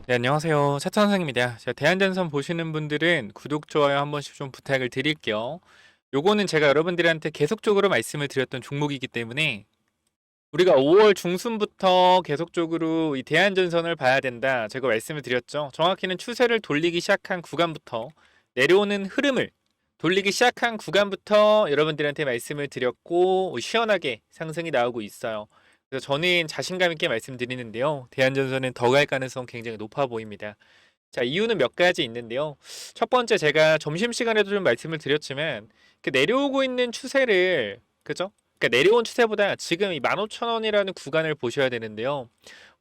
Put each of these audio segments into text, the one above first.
네, 안녕하세요. 차천 선생님입니다. 자, 대한전선 보시는 분들은 구독, 좋아요 한 번씩 좀 부탁을 드릴게요. 요거는 제가 여러분들한테 계속적으로 말씀을 드렸던 종목이기 때문에 우리가 5월 중순부터 계속적으로 이 대한전선을 봐야 된다. 제가 말씀을 드렸죠. 정확히는 추세를 돌리기 시작한 구간부터 내려오는 흐름을 돌리기 시작한 구간부터 여러분들한테 말씀을 드렸고 시원하게 상승이 나오고 있어요. 그래서 저는 자신감 있게 말씀드리는데요. 대한전선은 더 갈 가능성 굉장히 높아 보입니다. 자, 이유는 몇 가지 있는데요. 첫 번째, 제가 점심시간에도 좀 말씀을 드렸지만 그 내려오고 있는 추세를, 그죠? 그러니까 내려온 추세보다 지금 이 15,000원이라는 구간을 보셔야 되는데요.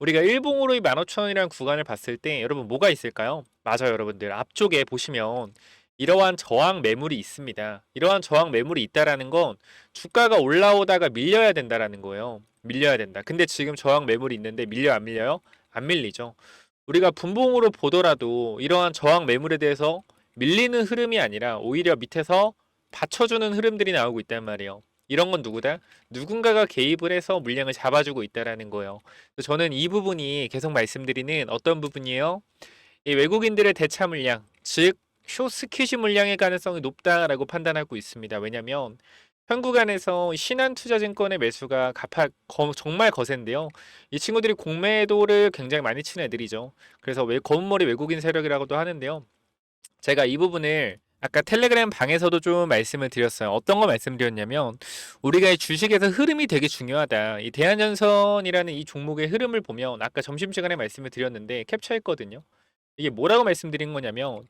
우리가 일봉으로 이 15,000원이라는 구간을 봤을 때 여러분 뭐가 있을까요? 맞아요, 여러분들. 앞쪽에 보시면 이러한 저항 매물이 있습니다. 이러한 저항 매물이 있다라는 건 주가가 올라오다가 밀려야 된다라는 거예요. 밀려야 된다. 근데 지금 저항 매물이 있는데 밀려 안 밀려요? 안 밀리죠. 우리가 분봉으로 보더라도 이러한 저항 매물에 대해서 밀리는 흐름이 아니라 오히려 밑에서 받쳐주는 흐름들이 나오고 있단 말이에요. 이런 건 누구다? 누군가가 개입을 해서 물량을 잡아주고 있다라는 거예요. 저는 이 부분이 계속 말씀드리는 어떤 부분이에요? 이 외국인들의 대차 물량, 즉 쇼스퀴즈 물량의 가능성이 높다라고 판단하고 있습니다. 왜냐하면 현 구간에서 신한투자증권의 매수가 정말 거센데요. 이 친구들이 공매도를 굉장히 많이 치는 애들이죠. 그래서 검은머리 외국인 세력이라고도 하는데요. 제가 이 부분을 아까 텔레그램 방에서도 좀 말씀을 드렸어요. 어떤 거 말씀드렸냐면 우리가 이 주식에서 흐름이 되게 중요하다. 이 대한전선이라는 이 종목의 흐름을 보면 아까 점심시간에 말씀을 드렸는데 캡처했거든요. 이게 뭐라고 말씀드린 거냐면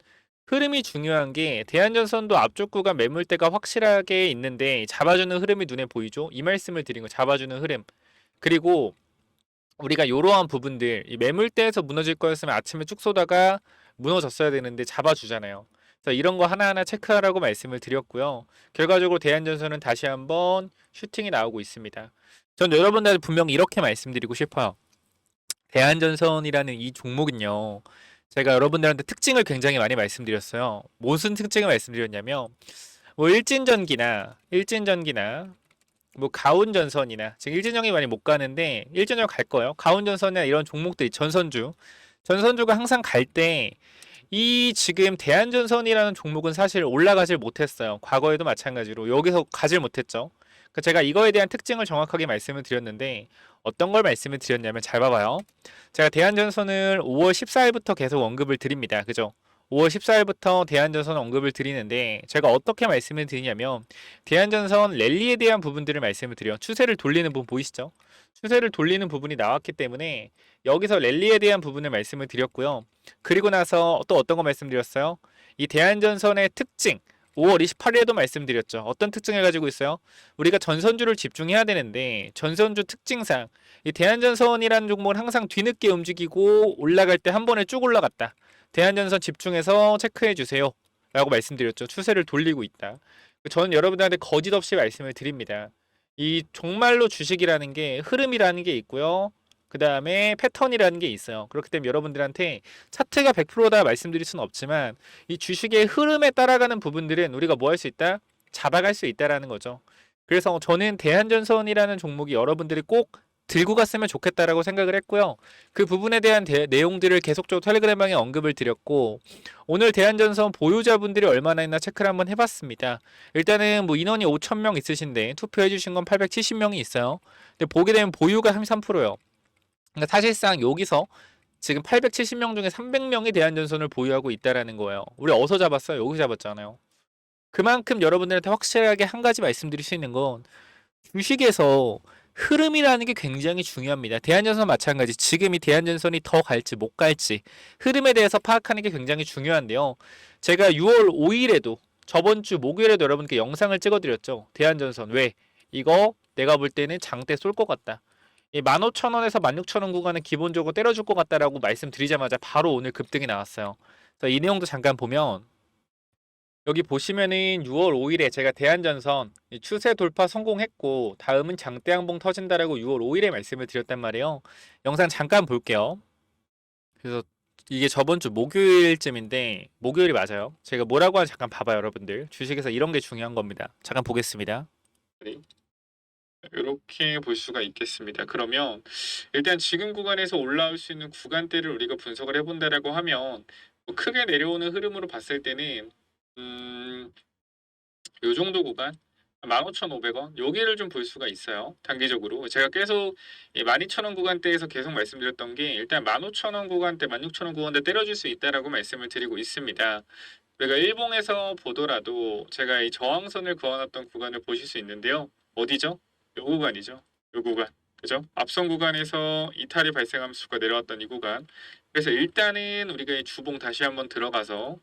흐름이 중요한 게 대한전선도 앞쪽 구간 매물대가 확실하게 있는데 잡아주는 흐름이 눈에 보이죠? 이 말씀을 드린 거 잡아주는 흐름. 그리고 우리가 이러한 부분들 이 매물대에서 무너질 거였으면 아침에 쭉 쏘다가 무너졌어야 되는데 잡아주잖아요. 그래서 이런 거 하나하나 체크하라고 말씀을 드렸고요. 결과적으로 대한전선은 다시 한번 슈팅이 나오고 있습니다. 전 여러분들한테 분명히 이렇게 말씀드리고 싶어요. 대한전선이라는 이 종목은요. 제가 여러분들한테 특징을 굉장히 많이 말씀드렸어요. 무슨 특징을 말씀드렸냐면 뭐 일진전기나 뭐 가온전선이나 지금 일진전기 많이 못 가는데 일진전 갈 거예요. 가온전선이나 이런 종목들이 전선주가 항상 갈 때 이 지금 대한전선이라는 종목은 사실 올라가질 못했어요. 과거에도 마찬가지로 여기서 가질 못했죠. 그러니까 제가 이거에 대한 특징을 정확하게 말씀을 드렸는데 어떤 걸 말씀을 드렸냐면 잘 봐봐요. 제가 대한전선을 5월 14일부터 계속 언급을 드립니다. 그죠? 5월 14일부터 대한전선 언급을 드리는데 제가 어떻게 말씀을 드리냐면 대한전선 랠리에 대한 부분들을 말씀을 드려요. 추세를 돌리는 부분 보이시죠? 추세를 돌리는 부분이 나왔기 때문에 여기서 랠리에 대한 부분을 말씀을 드렸고요. 그리고 나서 또 어떤 거 말씀드렸어요? 이 대한전선의 특징 5월 28일에도 말씀드렸죠. 어떤 특징을 가지고 있어요? 우리가 전선주를 집중해야 되는데 전선주 특징상 이 대한전선이라는 종목은 항상 뒤늦게 움직이고 올라갈 때 한 번에 쭉 올라갔다. 대한전선 집중해서 체크해 주세요. 라고 말씀드렸죠. 추세를 돌리고 있다. 저는 여러분들한테 거짓 없이 말씀을 드립니다. 이 정말로 주식이라는 게 흐름이라는 게 있고요. 그 다음에 패턴이라는 게 있어요. 그렇기 때문에 여러분들한테 차트가 100%다 말씀드릴 수는 없지만 이 주식의 흐름에 따라가는 부분들은 우리가 뭐 할 수 있다? 잡아갈 수 있다라는 거죠. 그래서 저는 대한전선이라는 종목이 여러분들이 꼭 들고 갔으면 좋겠다라고 생각을 했고요. 그 부분에 대한 내용들을 계속적으로 텔레그램방에 언급을 드렸고 오늘 대한전선 보유자분들이 얼마나 있나 체크를 한번 해봤습니다. 일단은 뭐 인원이 5,000명 있으신데 투표해주신 건 870명이 있어요. 근데 보게 되면 보유가 33%예요. 그러니까 사실상 여기서 지금 870명 중에 300명이 대한전선을 보유하고 있다라는 거예요. 우리 어디서 잡았어요? 여기 잡았잖아요. 그만큼 여러분들한테 확실하게 한 가지 말씀드릴 수 있는 건 주식에서 흐름이라는 게 굉장히 중요합니다. 대한전선 마찬가지. 지금이 대한전선이 더 갈지 못 갈지 흐름에 대해서 파악하는 게 굉장히 중요한데요. 제가 6월 5일에도 저번 주 목요일에도 여러분께 영상을 찍어드렸죠. 대한전선 왜? 이거 내가 볼 때는 장대 쏠 것 같다. 이 15,000원에서 16,000원 구간은 기본적으로 때려줄 것 같다라고 말씀드리자마자 바로 오늘 급등이 나왔어요. 그래서 이 내용도 잠깐 보면 여기 보시면은 6월 5일에 제가 대한전선 추세 돌파 성공했고 다음은 장대양봉 터진다라고 6월 5일에 말씀을 드렸단 말이에요. 영상 잠깐 볼게요. 그래서 이게 저번 주 목요일쯤인데 목요일이 맞아요. 제가 뭐라고 하는지 잠깐 봐봐요, 여러분들. 주식에서 이런 게 중요한 겁니다. 잠깐 보겠습니다. 이렇게 볼 수가 있겠습니다. 그러면 일단 지금 구간에서 올라올 수 있는 구간대를 우리가 분석을 해본다라고 하면 뭐 크게 내려오는 흐름으로 봤을 때는 요 정도 구간 15,500원 여기를 좀 볼 수가 있어요. 단기적으로 제가 계속 12,000원 구간대에서 계속 말씀드렸던 게 일단 15,000원 구간대, 16,000원 구간대 때려줄 수 있다라고 말씀을 드리고 있습니다. 우리가 일봉에서 보더라도 제가 이 저항선을 그어놨던 구간을 보실 수 있는데요. 어디죠? 요 구간이죠. 요 구간. 그죠? 앞선 구간에서 이탈이 발생하면서 주가 내려왔던 이 구간. 그래서 일단은 우리가 이 주봉 다시 한번 들어가서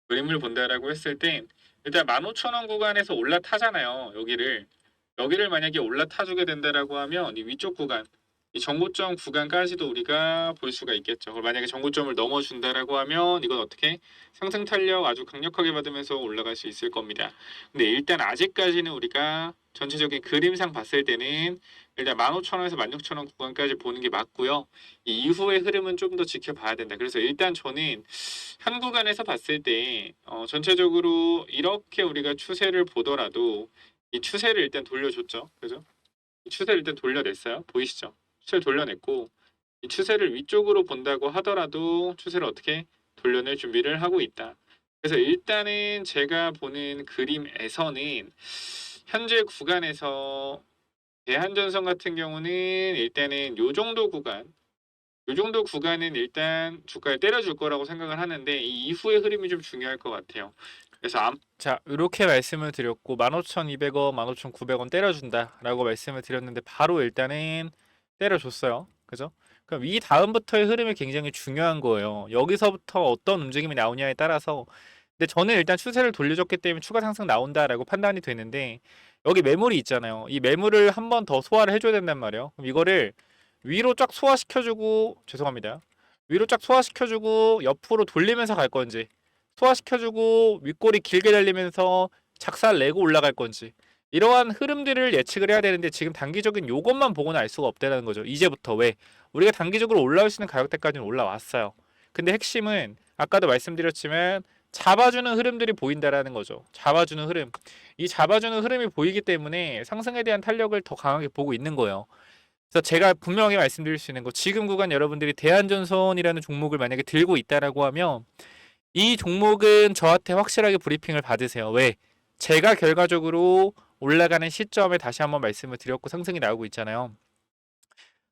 그림을 본다라고 했을 때 일단 15,000원 구간에서 올라타잖아요. 여기를 만약에 올라타주게 된다라고 하면 이 위쪽 구간, 이 정고점 구간까지도 우리가 볼 수가 있겠죠. 만약에 정고점을 넘어준다라고 하면 이건 어떻게 상승 탄력 아주 강력하게 받으면서 올라갈 수 있을 겁니다. 근데 일단 아직까지는 우리가 전체적인 그림상 봤을 때는 일단 15,000원에서 16,000원 구간까지 보는 게 맞고요. 이 이후의 흐름은 좀 더 지켜봐야 된다. 그래서 일단 저는 한 구간에서 봤을 때 전체적으로 이렇게 우리가 추세를 보더라도 이 추세를 일단 돌려줬죠. 그죠? 이 추세를 일단 돌려냈어요. 보이시죠? 추세를 돌려냈고 이 추세를 위쪽으로 본다고 하더라도 추세를 어떻게 돌려낼 준비를 하고 있다. 그래서 일단은 제가 보는 그림에서는 현재 구간에서 대한전선 같은 경우는 일단은 요 정도 구간은 일단 주가를 때려줄 거라고 생각을 하는데 이 이후의 흐름이 좀 중요할 것 같아요. 그래서 자, 이렇게 말씀을 드렸고 15,200원, 15,900원 때려준다라고 말씀을 드렸는데 바로 일단은 때려줬어요. 그죠? 그럼 이 다음부터의 흐름이 굉장히 중요한 거예요. 여기서부터 어떤 움직임이 나오냐에 따라서 근데 저는 일단 추세를 돌려줬기 때문에 추가 상승 나온다라고 판단이 되는데 여기 매물이 있잖아요. 이 매물을 한 번 더 소화를 해줘야 된단 말이에요. 그럼 이거를 위로 쫙 소화시켜주고 죄송합니다. 위로 쫙 소화시켜주고 옆으로 돌리면서 갈 건지 소화시켜주고 윗골이 길게 달리면서 작살 내고 올라갈 건지 이러한 흐름들을 예측을 해야 되는데 지금 단기적인 요것만 보고는 알 수가 없다는 거죠. 이제부터 왜? 우리가 단기적으로 올라올 수 있는 가격대까지는 올라왔어요. 근데 핵심은 아까도 말씀드렸지만 잡아주는 흐름들이 보인다라는 거죠. 잡아주는 흐름. 이 잡아주는 흐름이 보이기 때문에 상승에 대한 탄력을 더 강하게 보고 있는 거예요. 그래서 제가 분명하게 말씀드릴 수 있는 거 지금 구간 여러분들이 대한전선이라는 종목을 만약에 들고 있다라고 하면 이 종목은 저한테 확실하게 브리핑을 받으세요. 왜? 제가 결과적으로 올라가는 시점에 다시 한번 말씀을 드렸고 상승이 나오고 있잖아요.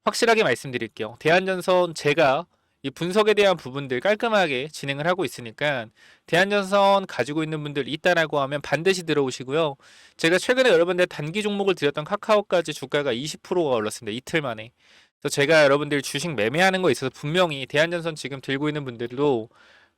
확실하게 말씀드릴게요. 대한전선 제가 이 분석에 대한 부분들 깔끔하게 진행을 하고 있으니까 대한전선 가지고 있는 분들 있다라고 하면 반드시 들어오시고요. 제가 최근에 여러분들 단기 종목을 드렸던 카카오까지 주가가 20%가 올랐습니다. 이틀 만에. 그래서 제가 여러분들 주식 매매하는 거 있어서 분명히 대한전선 지금 들고 있는 분들도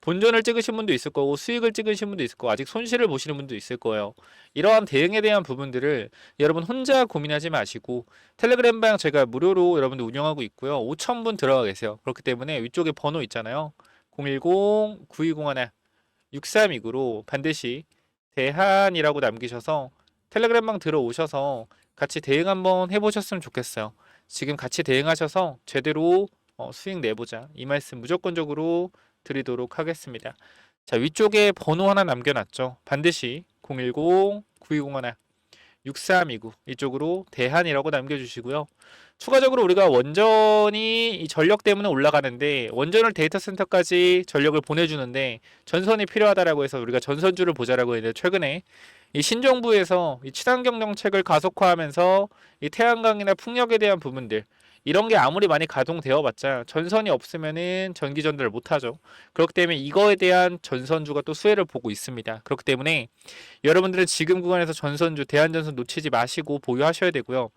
본전을 찍으신 분도 있을 거고 수익을 찍으신 분도 있을 거고 아직 손실을 보시는 분도 있을 거예요. 이러한 대응에 대한 부분들을 여러분 혼자 고민하지 마시고 텔레그램 방 제가 무료로 여러분들 운영하고 있고요. 5,000분 들어가 계세요. 그렇기 때문에 위쪽에 번호 있잖아요. 010-9201-6329로 반드시 대한이라고 남기셔서 텔레그램 방 들어오셔서 같이 대응 한번 해보셨으면 좋겠어요. 지금 같이 대응하셔서 제대로 수익 내보자. 이 말씀 무조건적으로 드리도록 하겠습니다. 자, 위쪽에 번호 하나 남겨놨죠. 반드시 010-9201-6329 이쪽으로 대한이라고 남겨주시고요. 추가적으로 우리가 원전이 이 전력 때문에 올라가는데 원전을 데이터 센터까지 전력을 보내주는데 전선이 필요하다라고 해서 우리가 전선주를 보자라고 했는데 최근에 이 신정부에서 이 친환경 정책을 가속화하면서 이 태양광이나 풍력에 대한 부분들 이런 게 아무리 많이 가동되어 봤자 전선이 없으면은 전기 전달을 못 하죠. 그렇기 때문에 이거에 대한 전선주가 또 수혜를 보고 있습니다. 그렇기 때문에 여러분들은 지금 구간에서 전선주, 대한전선 놓치지 마시고 보유하셔야 되고요.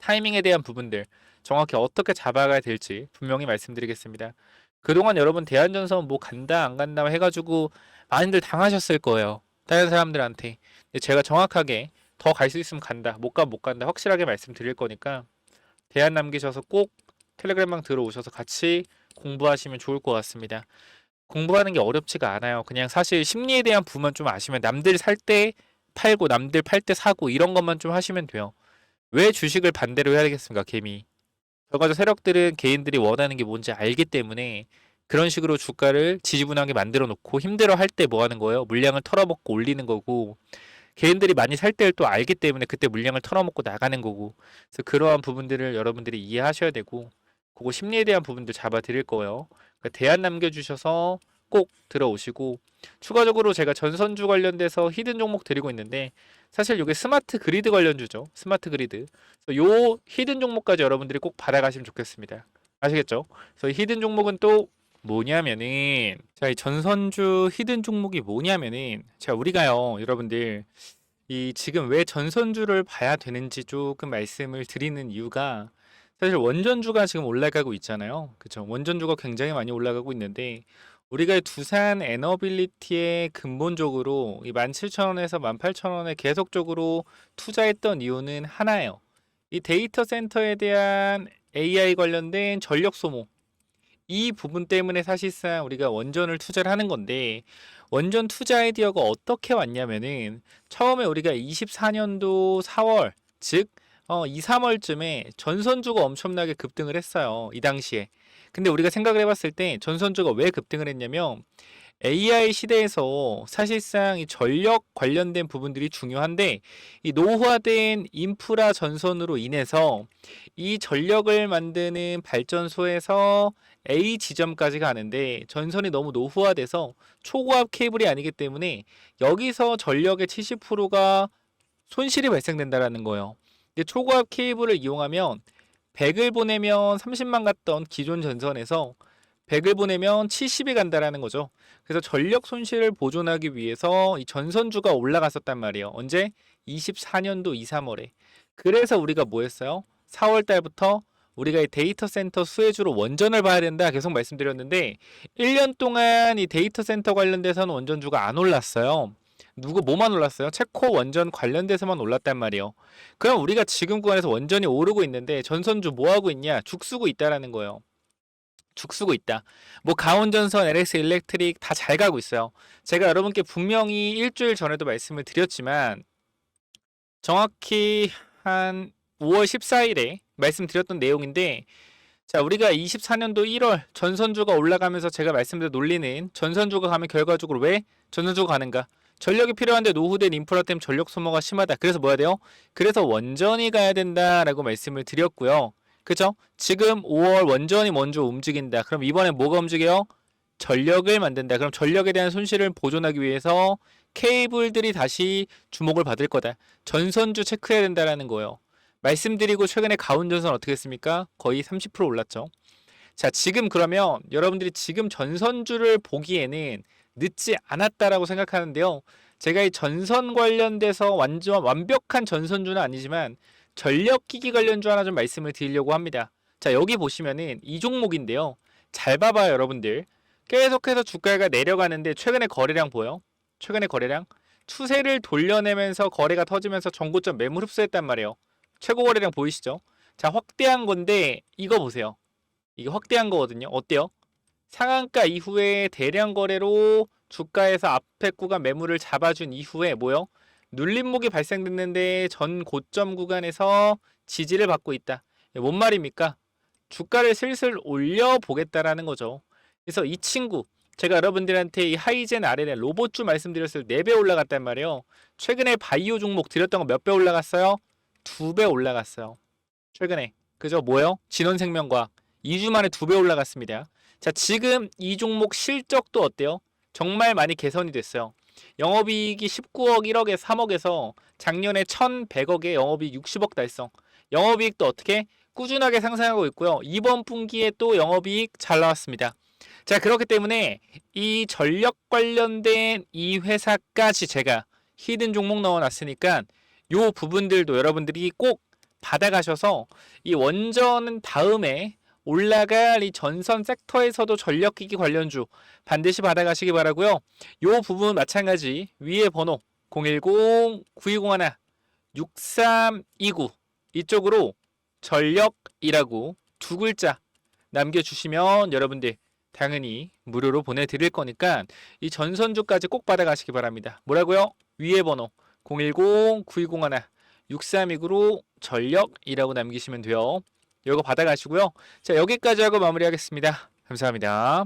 타이밍에 대한 부분들 정확히 어떻게 잡아가야 될지 분명히 말씀드리겠습니다. 그동안 여러분 대한전선 뭐 간다 안 간다 해가지고 많이들 당하셨을 거예요. 다른 사람들한테. 근데 제가 정확하게 더 갈 수 있으면 간다, 못 가면 못 간다 확실하게 말씀드릴 거니까 대안 남기셔서 꼭 텔레그램방 들어오셔서 같이 공부하시면 좋을 것 같습니다. 공부하는 게 어렵지가 않아요. 그냥 사실 심리에 대한 부분만 좀 아시면 남들 살 때 팔고 남들 팔 때 사고 이런 것만 좀 하시면 돼요. 왜 주식을 반대로 해야 되겠습니까? 개미. 결과적 세력들은 개인들이 원하는 게 뭔지 알기 때문에 그런 식으로 주가를 지지분하게 만들어 놓고 힘들어 할 때 뭐 하는 거예요? 물량을 털어먹고 올리는 거고 개인들이 많이 살 때를 또 알기 때문에 그때 물량을 털어먹고 나가는 거고. 그래서 그러한 부분들을 여러분들이 이해하셔야 되고, 그거 심리에 대한 부분도 잡아 드릴 거예요. 그러니까 대안 남겨주셔서 꼭 들어오시고, 추가적으로 제가 전선주 관련돼서 히든 종목 드리고 있는데, 사실 이게 스마트 그리드 관련주죠. 스마트 그리드. 그래서 요 히든 종목까지 여러분들이 꼭 받아가시면 좋겠습니다. 아시겠죠? 그래서 히든 종목은 또 뭐냐면은, 자, 이 전선주 히든 종목이 뭐냐면은, 자, 우리가요, 여러분들, 이 지금 왜 전선주를 봐야 되는지 조금 말씀을 드리는 이유가, 사실 원전주가 지금 올라가고 있잖아요. 그쵸? 원전주가 굉장히 많이 올라가고 있는데, 우리가 이 두산 에너빌리티에 근본적으로 이 17,000원에서 18,000원에 계속적으로 투자했던 이유는 하나예요. 이 데이터 센터에 대한 AI 관련된 전력 소모, 이 부분 때문에 사실상 우리가 원전을 투자를 하는 건데, 원전 투자 아이디어가 어떻게 왔냐면은, 처음에 우리가 24년도 4월, 즉 2, 3월쯤에 전선주가 엄청나게 급등을 했어요. 이 당시에. 근데 우리가 생각을 해봤을 때 전선주가 왜 급등을 했냐면, AI 시대에서 사실상 이 전력 관련된 부분들이 중요한데, 이 노후화된 인프라 전선으로 인해서 이 전력을 만드는 발전소에서 A 지점까지 가는데 전선이 너무 노후화돼서 초고압 케이블이 아니기 때문에 여기서 전력의 70%가 손실이 발생된다라는 거예요. 근데 초고압 케이블을 이용하면 100을 보내면 30만 갔던 기존 전선에서 100을 보내면 70이 간다라는 거죠. 그래서 전력 손실을 보존하기 위해서 이 전선주가 올라갔었단 말이에요. 언제? 24년도 2, 3월에. 그래서 우리가 뭐 했어요? 4월 달부터 우리가 이 데이터 센터 수혜주로 원전을 봐야 된다 계속 말씀드렸는데, 1년 동안 이 데이터 센터 관련돼서는 원전주가 안 올랐어요. 뭐만 올랐어요? 체코 원전 관련돼서만 올랐단 말이에요. 그럼 우리가 지금 구간에서 원전이 오르고 있는데 전선주 뭐 하고 있냐? 죽쓰고 있다라는 거예요. 죽쓰고 있다. 뭐 가온전선, LX 일렉트릭 다 잘 가고 있어요. 제가 여러분께 분명히 일주일 전에도 말씀을 드렸지만, 정확히 한 5월 14일에 말씀드렸던 내용인데, 자, 우리가 24년도 1월 전선주가 올라가면서 제가 말씀드린 논리는, 전선주가 가면 결과적으로 왜 전선주가 가는가? 전력이 필요한데 노후된 인프라 때문에 전력 소모가 심하다. 그래서 뭐 해야 돼요? 그래서 원전이 가야 된다라고 말씀을 드렸고요. 그죠? 지금 5월 원전이 먼저 움직인다. 그럼 이번에 뭐가 움직여요? 전력을 만든다. 그럼 전력에 대한 손실을 보존하기 위해서 케이블들이 다시 주목을 받을 거다. 전선주 체크해야 된다라는 거예요. 말씀드리고 최근에 가온전선 어떻게 했습니까? 거의 30% 올랐죠. 자, 지금 그러면 여러분들이 지금 전선주를 보기에는 늦지 않았다라고 생각하는데요. 제가 이 전선 관련돼서 완전 완벽한 전선주는 아니지만 전력기기 관련주 하나 좀 말씀을 드리려고 합니다. 자, 여기 보시면은 이 종목인데요. 잘 봐봐요, 여러분들. 계속해서 주가가 내려가는데 최근에 거래량 보여? 최근에 거래량? 추세를 돌려내면서 거래가 터지면서 전고점 매물 흡수했단 말이에요. 최고 거래량 보이시죠? 자, 확대한 건데 이거 보세요. 이게 확대한 거거든요. 어때요? 상한가 이후에 대량 거래로 주가에서 앞에 구간 매물을 잡아준 이후에 뭐요? 눌림목이 발생됐는데 전 고점 구간에서 지지를 받고 있다. 뭔 말입니까? 주가를 슬슬 올려보겠다라는 거죠. 그래서 이 친구, 제가 여러분들한테 이 하이젠 RL의 로봇주 말씀드렸을 때 4배 올라갔단 말이에요. 최근에 바이오 종목 드렸던 거 몇 배 올라갔어요? 2배 올라갔어요. 최근에. 그죠? 뭐요? 진원생명과학. 2주 만에 2배 올라갔습니다. 자, 지금 이 종목 실적도 어때요? 정말 많이 개선이 됐어요. 영업이익이 19억, 1억에 3억에서 작년에 1,100억에 영업이익 60억 달성. 영업이익도 어떻게? 꾸준하게 상승하고 있고요. 이번 분기에 또 영업이익 잘 나왔습니다. 자, 그렇기 때문에 이 전력 관련된 이 회사까지 제가 히든 종목 넣어놨으니까 요 부분들도 여러분들이 꼭 받아가셔서 이 원전은 다음에 올라갈 이 전선 섹터에서도 전력기기 관련주 반드시 받아가시기 바라고요. 요 부분 마찬가지 위에 번호 010-9201-6329 이쪽으로 전력이라고 두 글자 남겨주시면 여러분들 당연히 무료로 보내드릴 거니까 이 전선주까지 꼭 받아가시기 바랍니다. 뭐라고요? 위에 번호 010-9201-6329로 전력이라고 남기시면 돼요. 이거 받아가시고요. 자, 여기까지 하고 마무리하겠습니다. 감사합니다.